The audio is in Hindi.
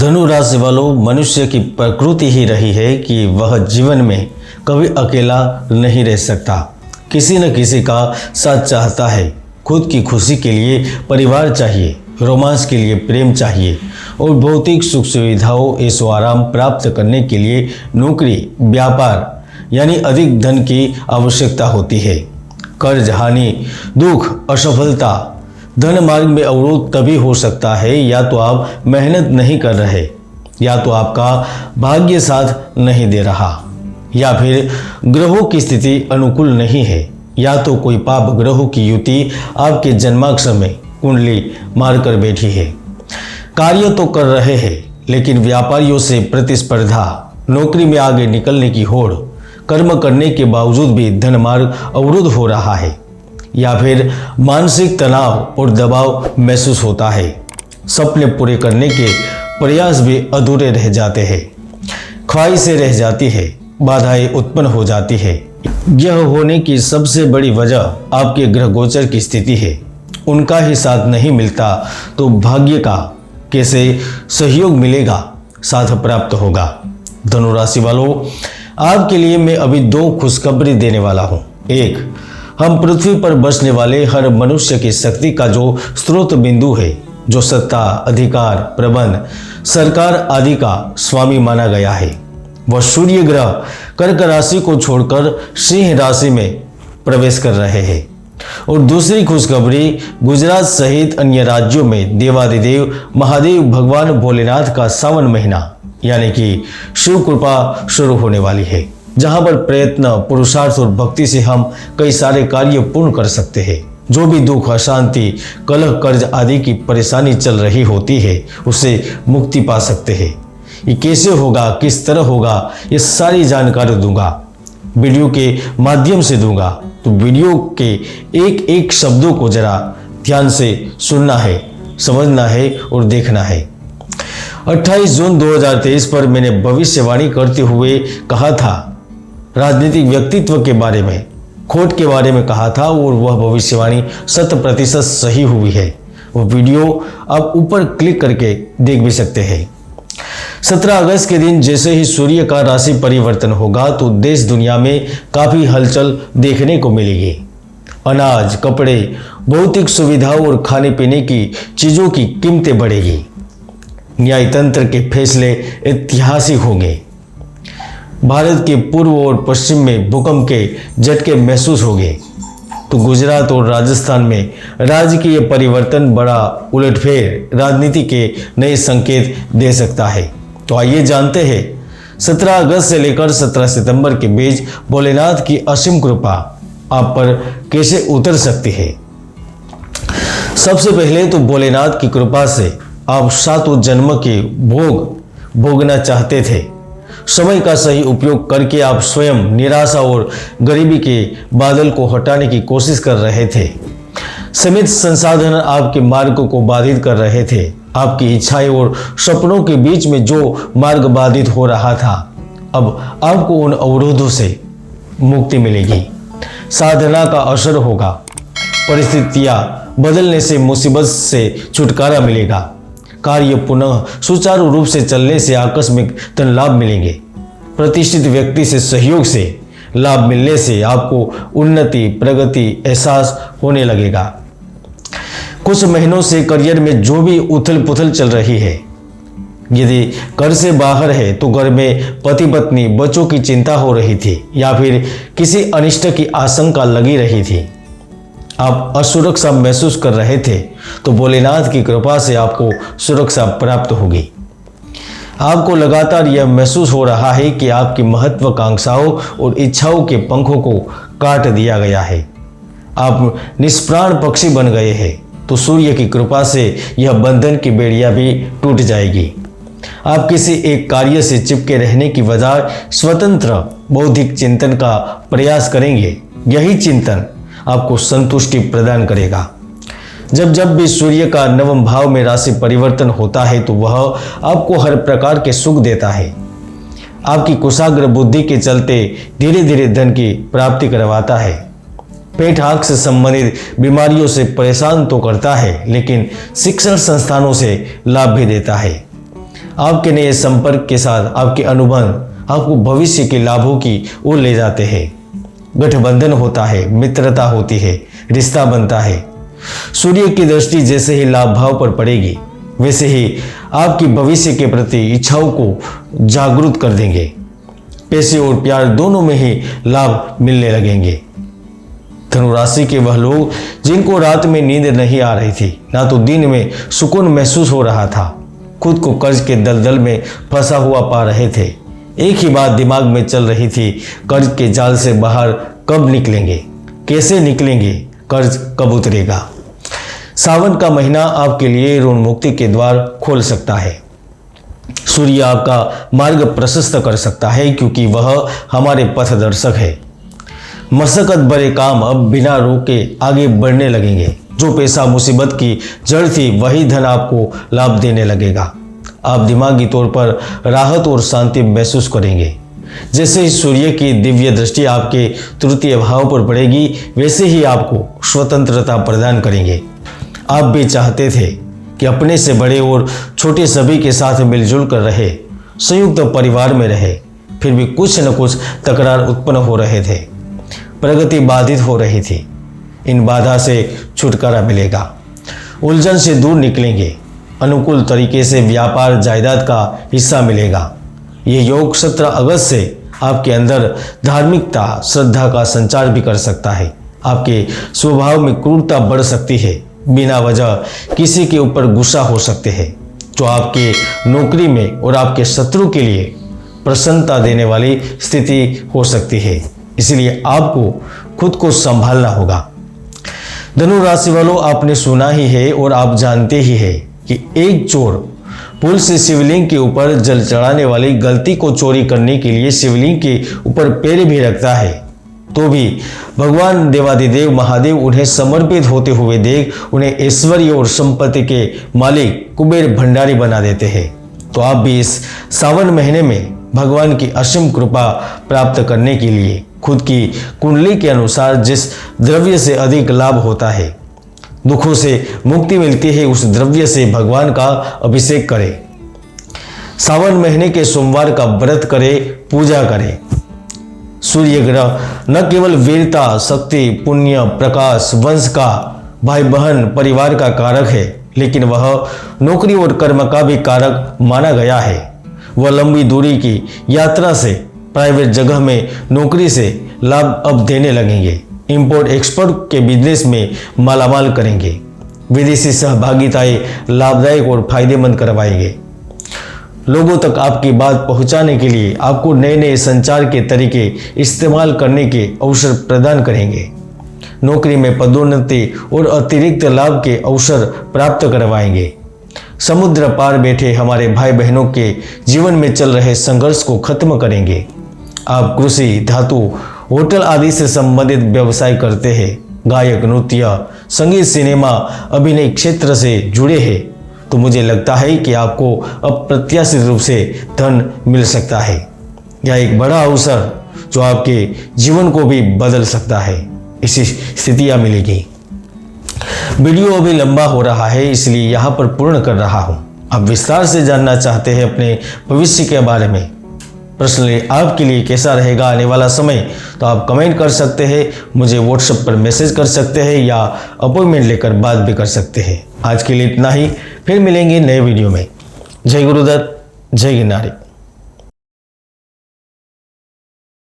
धनु राशि वालों, मनुष्य की प्रकृति ही रही है कि वह जीवन में कभी अकेला नहीं रह सकता। किसी न किसी का साथ चाहता है। खुद की खुशी के लिए परिवार चाहिए, रोमांस के लिए प्रेम चाहिए और भौतिक सुख सुविधाओं ऐशो आराम प्राप्त करने के लिए नौकरी, व्यापार यानी अधिक धन की आवश्यकता होती है। कर्ज, हानि, दुख, असफलता, धन मार्ग में अवरोध तभी हो सकता है या तो आप मेहनत नहीं कर रहे, या तो आपका भाग्य साथ नहीं दे रहा, या फिर ग्रहों की स्थिति अनुकूल नहीं है, या तो कोई पाप ग्रहों की युति आपके जन्माक्षर में कुंडली मारकर बैठी है। कार्य तो कर रहे हैं लेकिन व्यापारियों से प्रतिस्पर्धा, नौकरी में आगे निकलने की होड़, कर्म करने के बावजूद भी धन मार्ग अवरुद्ध हो रहा है, या फिर मानसिक तनाव और दबाव महसूस होता है। सपने पूरे करने के प्रयास भी अधूरे रह जाते हैं, ख्वाहिशें रह जाती है, बाधाएं उत्पन्न हो जाती है। यह होने की सबसे बड़ी वजह आपके ग्रह गोचर की स्थिति है। उनका ही साथ नहीं मिलता तो भाग्य का कैसे सहयोग मिलेगा, साथ प्राप्त होगा। धनु राशि वालों, आपके लिए मैं अभी दो खुशखबरी देने वाला हूँ। एक, हम पृथ्वी पर बसने वाले हर मनुष्य की शक्ति का जो स्रोत बिंदु है, जो सत्ता, अधिकार, प्रबंध, सरकार आदि का स्वामी माना गया है, वह सूर्य ग्रह कर्क राशि को छोड़कर सिंह राशि में प्रवेश कर रहे हैं। और दूसरी खुशखबरी, गुजरात सहित अन्य राज्यों में देवादिदेव महादेव भगवान भोलेनाथ का सावन महीना यानी कि शिव कृपा शुरू होने वाली है, जहां पर प्रयत्न, पुरुषार्थ और भक्ति से हम कई सारे कार्य पूर्ण कर सकते हैं। जो भी दुख, अशांति, कलह, कर्ज आदि की परेशानी चल रही होती है, उससे मुक्ति पा सकते हैं। ये कैसे होगा, किस तरह होगा, ये सारी जानकारी दूंगा, वीडियो के माध्यम से दूंगा। तो वीडियो के एक एक शब्दों को जरा ध्यान से सुनना है, समझना है और देखना है। 28 जून 2023 पर मैंने भविष्यवाणी करते हुए कहा था, राजनीतिक व्यक्तित्व के बारे में, खोट के बारे में कहा था और वह भविष्यवाणी 100% सही हुई है। वो वीडियो आप ऊपर क्लिक करके देख भी सकते हैं। 17 अगस्त के दिन जैसे ही सूर्य का राशि परिवर्तन होगा तो देश दुनिया में काफ़ी हलचल देखने को मिलेगी। अनाज, कपड़े, भौतिक सुविधाओं और खाने पीने की चीज़ों की कीमतें बढ़ेगी। न्यायतंत्र के फैसले ऐतिहासिक होंगे। भारत के पूर्व और पश्चिम में भूकंप के झटके महसूस होंगे। तो गुजरात और राजस्थान में राजकीय परिवर्तन, बड़ा उलटफेर, राजनीति के नए संकेत दे सकता है। तो आइए जानते हैं 17 अगस्त से लेकर 17 सितंबर के बीच भोलेनाथ की असीम कृपा आप पर कैसे उतर सकती है। सबसे पहले तो भोलेनाथ की कृपा से आप 7 जन्म के भोग भोगना चाहते थे। समय का सही उपयोग करके आप स्वयं निराशा और गरीबी के बादल को हटाने की कोशिश कर रहे थे। सीमित संसाधन आपके मार्ग को बाधित कर रहे थे। आपकी इच्छाएं और सपनों के बीच में जो मार्ग बाधित हो रहा था, अब आपको उन अवरोधों से मुक्ति मिलेगी। साधना का असर होगा। परिस्थितियां बदलने से मुसीबत से छुटकारा मिलेगा। कार्य पुनः सुचारू रूप से चलने से आकस्मिक धन लाभ मिलेंगे। प्रतिष्ठित व्यक्ति से सहयोग से लाभ मिलने से आपको उन्नति, प्रगति एहसास होने लगेगा। कुछ महीनों से करियर में जो भी उथल पुथल चल रही है, यदि घर से बाहर है तो घर में पति पत्नी, बच्चों की चिंता हो रही थी या फिर किसी अनिष्ट की आशंका लगी रही थी, आप असुरक्षा महसूस कर रहे थे, तो भोलेनाथ की कृपा से आपको सुरक्षा प्राप्त होगी। आपको लगातार यह महसूस हो रहा है कि आपकी महत्वाकांक्षाओं और इच्छाओं के पंखों को काट दिया गया है। आप निष्प्राण पक्षी बन गए हैं, तो सूर्य की कृपा से यह बंधन की बेड़िया भी टूट जाएगी। आप किसी एक कार्य से चिपके रहने की बजाय स्वतंत्र बौद्धिक चिंतन का प्रयास करेंगे। यही चिंतन आपको संतुष्टि प्रदान करेगा। जब भी सूर्य का नवम भाव में राशि परिवर्तन होता है तो वह आपको हर प्रकार के सुख देता है। आपकी कुशाग्र बुद्धि के चलते धीरे धीरे धन की प्राप्ति करवाता है। पेट आंख से संबंधित बीमारियों से परेशान तो करता है, लेकिन शिक्षण संस्थानों से लाभ भी देता है। आपके नए संपर्क के साथ आपके अनुबंध आपको भविष्य के लाभों की ओर ले जाते हैं। गठबंधन होता है, मित्रता होती है, रिश्ता बनता है। सूर्य की दृष्टि जैसे ही लाभ भाव पर पड़ेगी वैसे ही आपकी भविष्य के प्रति इच्छाओं को जागरूक कर देंगे। पैसे और प्यार दोनों में ही लाभ मिलने लगेंगे। धनु राशि के वह लोग जिनको रात में नींद नहीं आ रही थी, ना तो दिन में सुकून महसूस हो रहा था, खुद को कर्ज के दलदल में फंसा हुआ पा रहे थे। एक ही बात दिमाग में चल रही थी, कर्ज के जाल से बाहर कब निकलेंगे, कैसे निकलेंगे, कर्ज कब उतरेगा। सावन का महीना आपके लिए ऋण मुक्ति के द्वार खोल सकता है। सूर्य आपका मार्ग प्रशस्त कर सकता है क्योंकि वह हमारे पथदर्शक है। मशक्कत भरे काम अब बिना रोके आगे बढ़ने लगेंगे। जो पैसा मुसीबत की जड़ थी वही धन आपको लाभ देने लगेगा। आप दिमागी तौर पर राहत और शांति महसूस करेंगे। जैसे ही सूर्य की दिव्य दृष्टि आपके तृतीय भाव पर पड़ेगी वैसे ही आपको स्वतंत्रता प्रदान करेंगे। आप भी चाहते थे कि अपने से बड़े और छोटे सभी के साथ मिलजुल कर रहे, संयुक्त परिवार में रहे, फिर भी कुछ न कुछ तकरार उत्पन्न हो रहे थे, प्रगति बाधित हो रही थी। इन बाधा से छुटकारा मिलेगा, उलझन से दूर निकलेंगे, अनुकूल तरीके से व्यापार जायदाद का हिस्सा मिलेगा। ये योग 17 अगस्त से आपके अंदर धार्मिकता श्रद्धा का संचार भी कर सकता है। आपके स्वभाव में क्रूरता बढ़ सकती है, बिना वजह किसी के ऊपर गुस्सा हो सकते हैं, जो आपके नौकरी में और आपके शत्रु के लिए प्रसन्नता देने वाली स्थिति हो सकती है। इसलिए आपको खुद को संभालना होगा। धनु राशि वालों, आपने सुना ही है और आप जानते ही है कि एक चोर पुल से शिवलिंग के ऊपर जल चढ़ाने वाली गलती को चोरी करने के लिए शिवलिंग के ऊपर पैर भी रखता है, तो भी भगवान देवादिदेव महादेव उन्हें समर्पित होते हुए देख उन्हें ऐश्वर्य और संपत्ति के मालिक कुबेर भंडारी बना देते हैं। तो आप भी इस सावन महीने में भगवान की असीम कृपा प्राप्त करने के लिए खुद की कुंडली के अनुसार जिस द्रव्य से अधिक लाभ होता है, दुखों से मुक्ति मिलती है, उस द्रव्य से भगवान का अभिषेक करें। सावन महीने के सोमवार का व्रत करें, पूजा करें। सूर्य ग्रह न केवल वीरता, शक्ति, पुण्य, प्रकाश, वंश का, भाई बहन, परिवार का कारक है, लेकिन वह नौकरी और कर्म का भी कारक माना गया है। वह लंबी दूरी की यात्रा से, प्राइवेट जगह में नौकरी से लाभ अब देने लगेंगे। इंपोर्ट एक्सपोर्ट के बिजनेस में मालामाल करेंगे। विदेशी सहभागिताएं लाभदायक और फायदेमंद करवाएंगे। लोगों तक आपकी बात पहुंचाने के लिए आपको नए नए संचार के तरीके इस्तेमाल करने के अवसर प्रदान करेंगे। नौकरी में पदोन्नति और अतिरिक्त लाभ के अवसर प्राप्त करवाएंगे। समुद्र पार बैठे हमारे भाई बहनों के जीवन में चल रहे संघर्ष को खत्म करेंगे। आप कृषि, धातु, होटल आदि से संबंधित व्यवसाय करते हैं, गायक, नृत्य, संगीत, सिनेमा, अभिनय क्षेत्र से जुड़े हैं, तो मुझे लगता है कि आपको अप्रत्याशित रूप से धन मिल सकता है। यह एक बड़ा अवसर जो आपके जीवन को भी बदल सकता है, ऐसी स्थितियाँ मिलेगी। वीडियो अभी लंबा हो रहा है, इसलिए यहाँ पर पूर्ण कर रहा हूँ। आप विस्तार से जानना चाहते हैं अपने भविष्य के बारे में, पर्सनली आपके लिए कैसा रहेगा आने वाला समय, तो आप कमेंट कर सकते हैं, मुझे व्हाट्सएप पर मैसेज कर सकते हैं या अपॉइंटमेंट लेकर बात भी कर सकते हैं। आज के लिए इतना ही, फिर मिलेंगे नए वीडियो में। जय गुरुदत्त, जय गिरनारी।